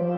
Blue,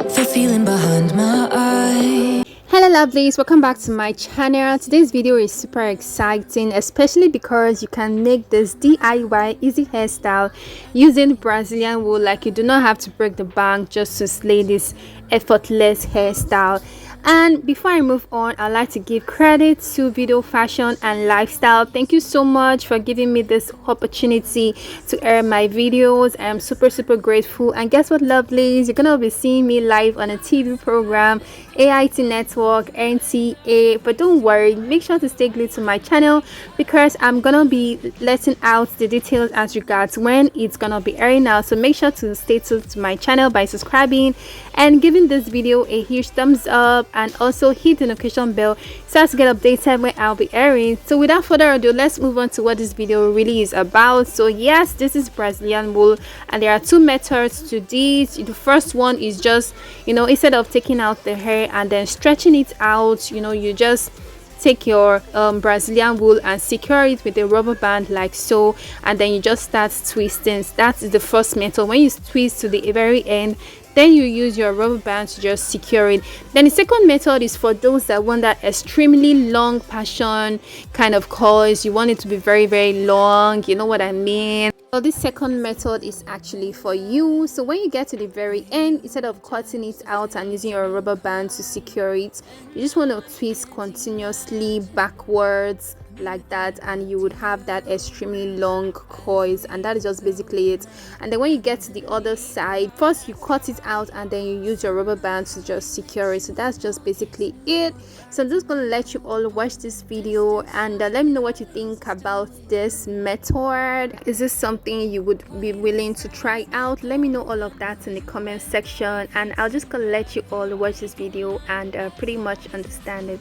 the feeling behind my eye. Hello lovelies, welcome back to my channel. Today's video is super exciting, especially because you can make this DIY easy hairstyle using Brazilian wool. Like, you do not have to break the bank just to slay this effortless hairstyle. And before I move on, I'd like to give credit to Video Fashion and Lifestyle. Thank you so much for giving me this opportunity to air my videos. I'm super grateful. And guess what, lovelies, you're gonna be seeing me live on a TV program, AIT Network, NTA. But don't worry, make sure to stay glued to my channel because I'm gonna be letting out the details as regards when it's gonna be airing out. So make sure to stay tuned to my channel by subscribing and giving this video a huge thumbs up, and also hit the notification bell so as to get updated when I'll be airing. So without further ado, let's move on to what this video really is about. So yes, this is Brazilian wool, and there are two methods to this. The first one is just, instead of taking out the hair and then stretching it out, you just take your Brazilian wool and secure it with a rubber band like so, and then you just start twisting. That is the first method. When you twist to the very end, then you use your rubber band to just secure it. Then the second method is for those that want that extremely long passion kind of coils. You want it to be very long, you know what I mean. So this second method is actually for you. So when you get to the very end, instead of cutting it out and using your rubber band to secure it, you just want to twist continuously backwards like that, and you would have that extremely long coils, and that is just basically it. And then when you get to the other side, first you cut it out and then you use your rubber band to just secure it. So that's just basically it. So I'm just gonna let you all watch this video and let me know what you think about this method. Is this something you would be willing to try out? Let me know all of that in the comment section, and I'll just gonna let you all watch this video and pretty much understand it.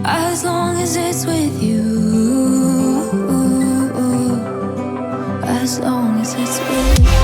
As long as it's with you, as long as it's with you.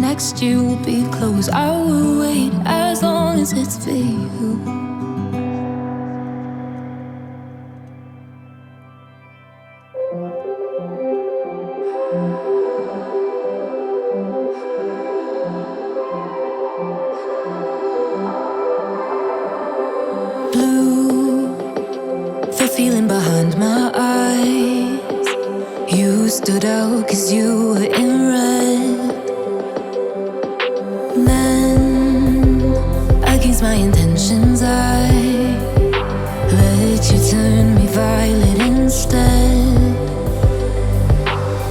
Next year will be close. I will wait as long as it's for you. Blue, the feeling behind my eyes. You stood out 'cause you were in red. Against my intentions, I let you turn me violet instead.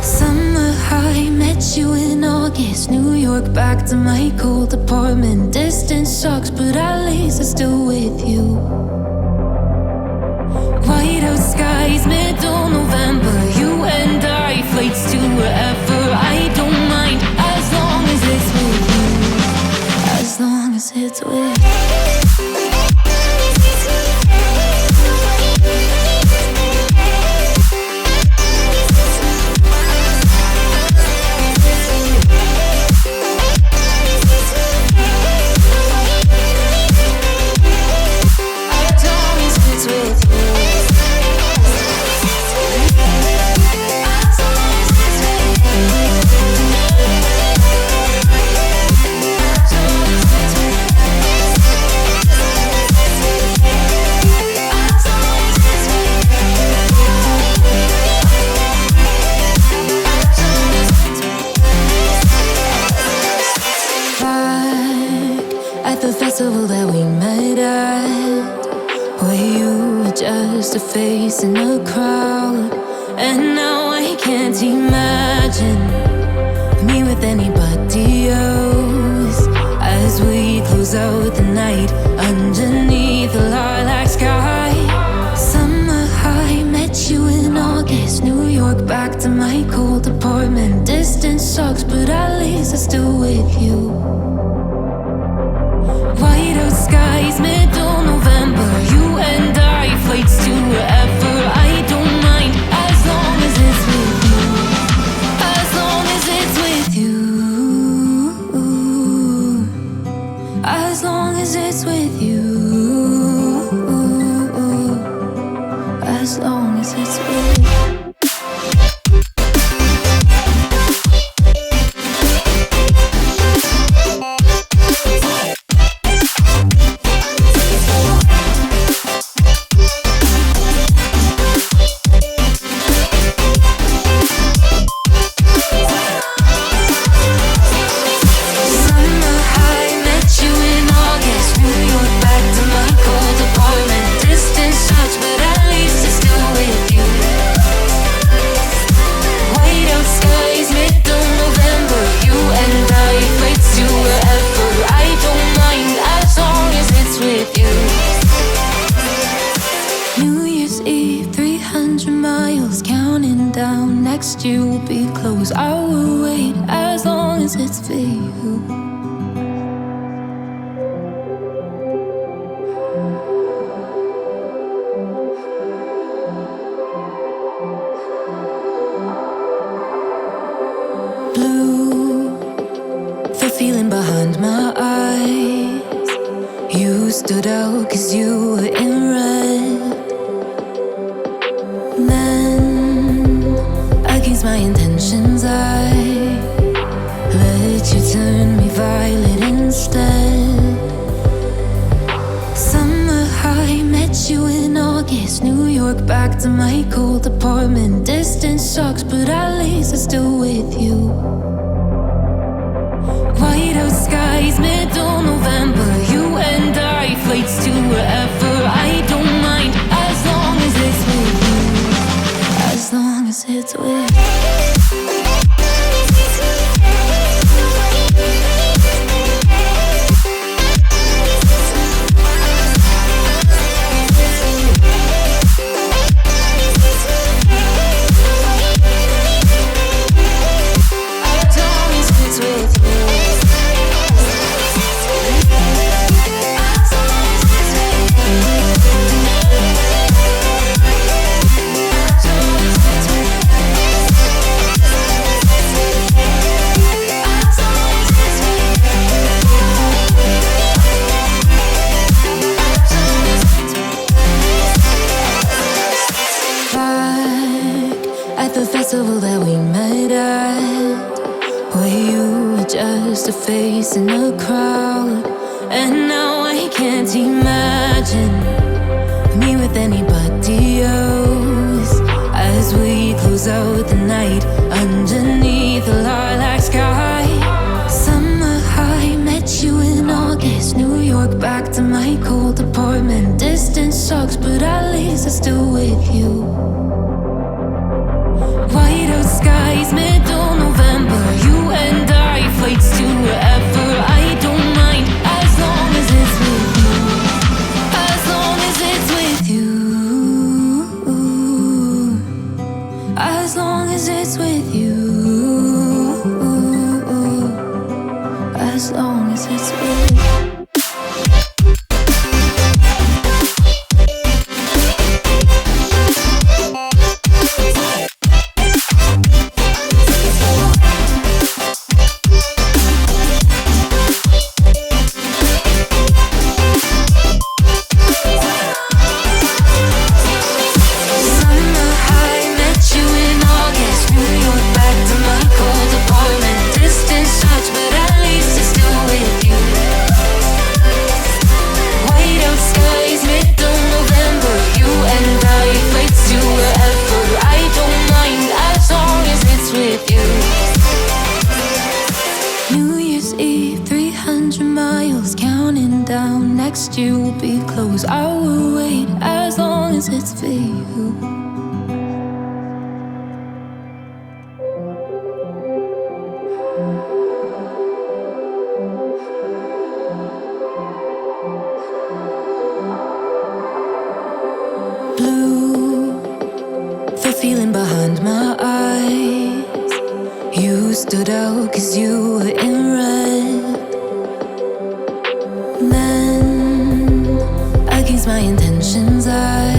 Summer high, met you in August. New York, back to my cold apartment. Distance sucks, but at least I'm still with you. White out skies, middle November. You and I, flights to wherever. I don't mind as long as it's with you. As long as it's with you. can't imagine me with anybody else. As we close out the night underneath the lilac sky. Summer high, met you in August. New York, back to my cold apartment. Distance sucks, but at least I'm still with you. White out skies, middle November. You and I, flights to wherever. I don't mind, as long as it's with you. As long as it's with you. As long as it's with you. As long as it's with you. You will be close. I will wait as long as it's for you. Blue, the feeling behind my eyes. You stood out 'cause you were in red. Against my intentions, I let you turn me violet instead. Summer high, met you in August. New York, back to my cold apartment. Distance sucks, but at least I'm still with you. White out skies, middle November. You and I, flights to wherever. I don't mind, as long as it's with you. As long as it's with you. That we met at, where you were just a face in a crowd. And now I can't imagine me with anybody else. As we close out the night underneath the lilac sky. Summer high, met you in August. New York, back to my cold apartment. Distance sucks, but at least I'm still with you. White out skies, middle November. You and I, flights to wherever. I don't mind, as long as it's with you. As long as it's with you. As long as it's with you. As long as it's with you. Next you will be close. I will wait as long as it's for you. stood out 'cause you were in red. Then, against my intentions, I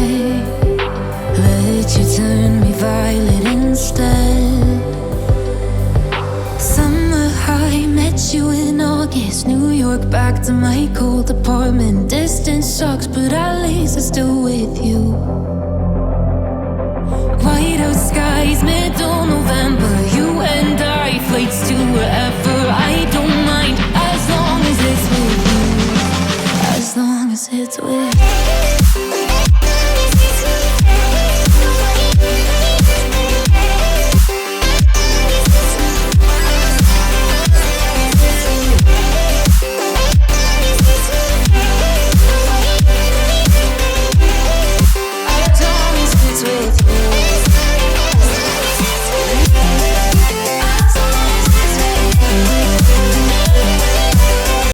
let you turn me violet instead. Summer high, met you in August. New York, back to my cold apartment. Distance sucks, but at least I'm still with you. White out skies, middle November. You and I, flights to wherever. I don't mind, as long as it's with you. As long as it's with you.